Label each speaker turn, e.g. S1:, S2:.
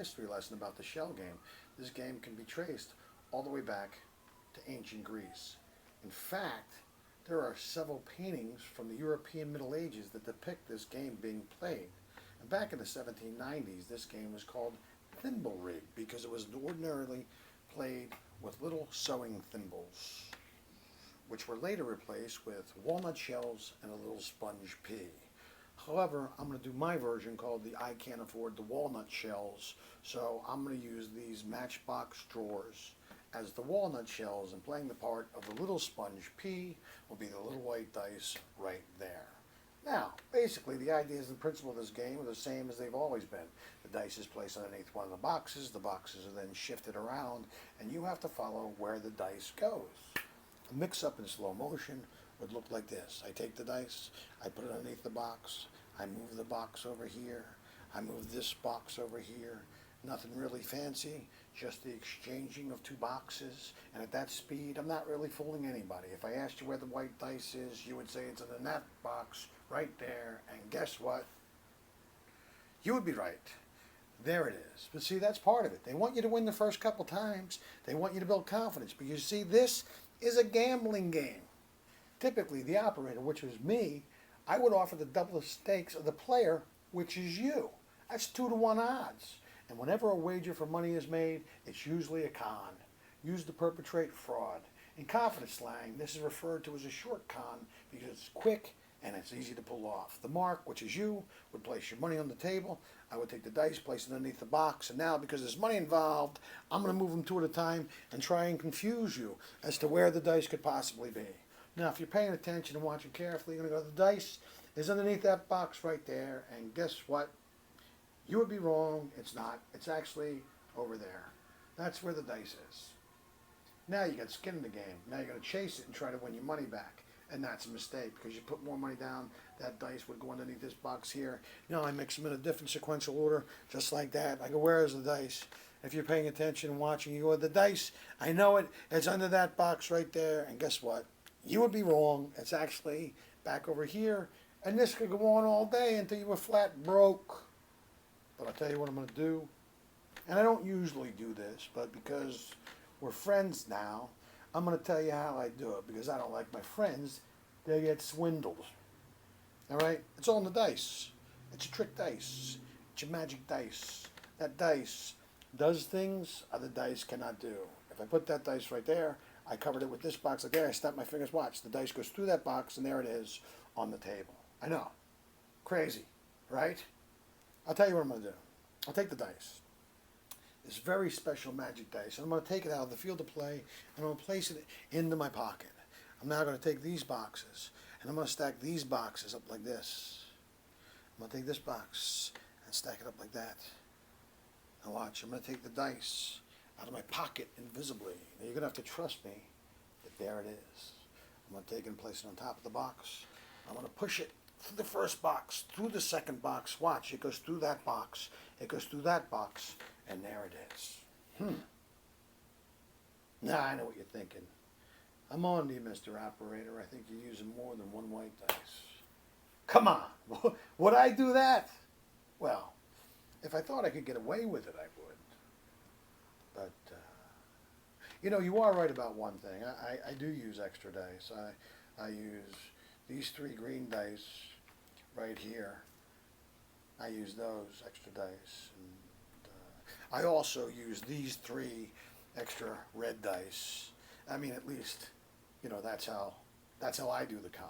S1: history lesson about the shell game. This game can be traced all the way back to ancient Greece. In fact, there are several paintings from the European Middle Ages that depict this game being played. And back in the 1790s, this game was called thimble rig because it was ordinarily played with little sewing thimbles, which were later replaced with walnut shells and a little sponge pea. However, I'm going to do my version called the I Can't Afford the Walnut Shells, so I'm going to use these matchbox drawers as the walnut shells, and playing the part of the little sponge pea will be the little white dice right there. Now, basically, the ideas and principle of this game are the same as they've always been. The dice is placed underneath one of the boxes are then shifted around, and you have to follow where the dice goes. A mix-up in slow motion would look like this. I take the dice, I put it underneath the box, I move the box over here, I move this box over here. Nothing really fancy, just the exchanging of two boxes. And at that speed, I'm not really fooling anybody. If I asked you where the white dice is, you would say it's in that box right there. And guess what? You would be right. There it is. But see, that's part of it. They want you to win the first couple times. They want you to build confidence. But you see, this is a gambling game. Typically, the operator, which was me, I would offer the double the stakes of the player, which is you. That's 2-to-1 odds. And whenever a wager for money is made, it's usually a con, used to perpetrate fraud. In confidence slang, this is referred to as a short con because it's quick and it's easy to pull off. The mark, which is you, would place your money on the table. I would take the dice, place it underneath the box, and now because there's money involved, I'm going to move them two at a time and try and confuse you as to where the dice could possibly be. Now, if you're paying attention and watching carefully, you're going to go, the dice is underneath that box right there, and guess what? You would be wrong. It's not. It's actually over there. That's where the dice is. Now you got skin in the game. Now you're going to chase it and try to win your money back. And that's a mistake because you put more money down, that dice would go underneath this box here. Now I mix them in a different sequential order, just like that. I go, where is the dice? If you're paying attention and watching, you go, the dice, I know it. It's under that box right there. And guess what? You would be wrong. It's actually back over here. And this could go on all day until you were flat broke. But I'll tell you what I'm going to do. And I don't usually do this, but because we're friends now, I'm going to tell you how I do it. Because I don't like my friends, they get swindled. All right? It's all in the dice. It's a trick dice. It's a magic dice. That dice does things other dice cannot do. If I put that dice right there, I covered it with this box like there. I snap my fingers, watch. The dice goes through that box, and there it is on the table. I know. Crazy, right? I'll tell you what I'm going to do. I'll take the dice. This very special magic dice. And I'm going to take it out of the field of play, and I'm going to place it into my pocket. I'm now going to take these boxes, and I'm going to stack these boxes up like this. I'm going to take this box and stack it up like that. Now watch. I'm going to take the dice out of my pocket invisibly. Now you're going to have to trust me that there it is. I'm going to take it and place it on top of the box. I'm going to push it through the first box, through the second box. Watch, it goes through that box. It goes through that box, and there it is. Now I know what you're thinking. I'm on to you, Mr. Operator. I think you're using more than one white dice. Come on. Would I do that? Well, if I thought I could get away with it, I would. But, you know, you are right about one thing. I do use extra dice. I use these 3 green dice right here. I use those extra dice. And, I also use these 3 extra red dice. I mean, at least, you know, that's how I do the con.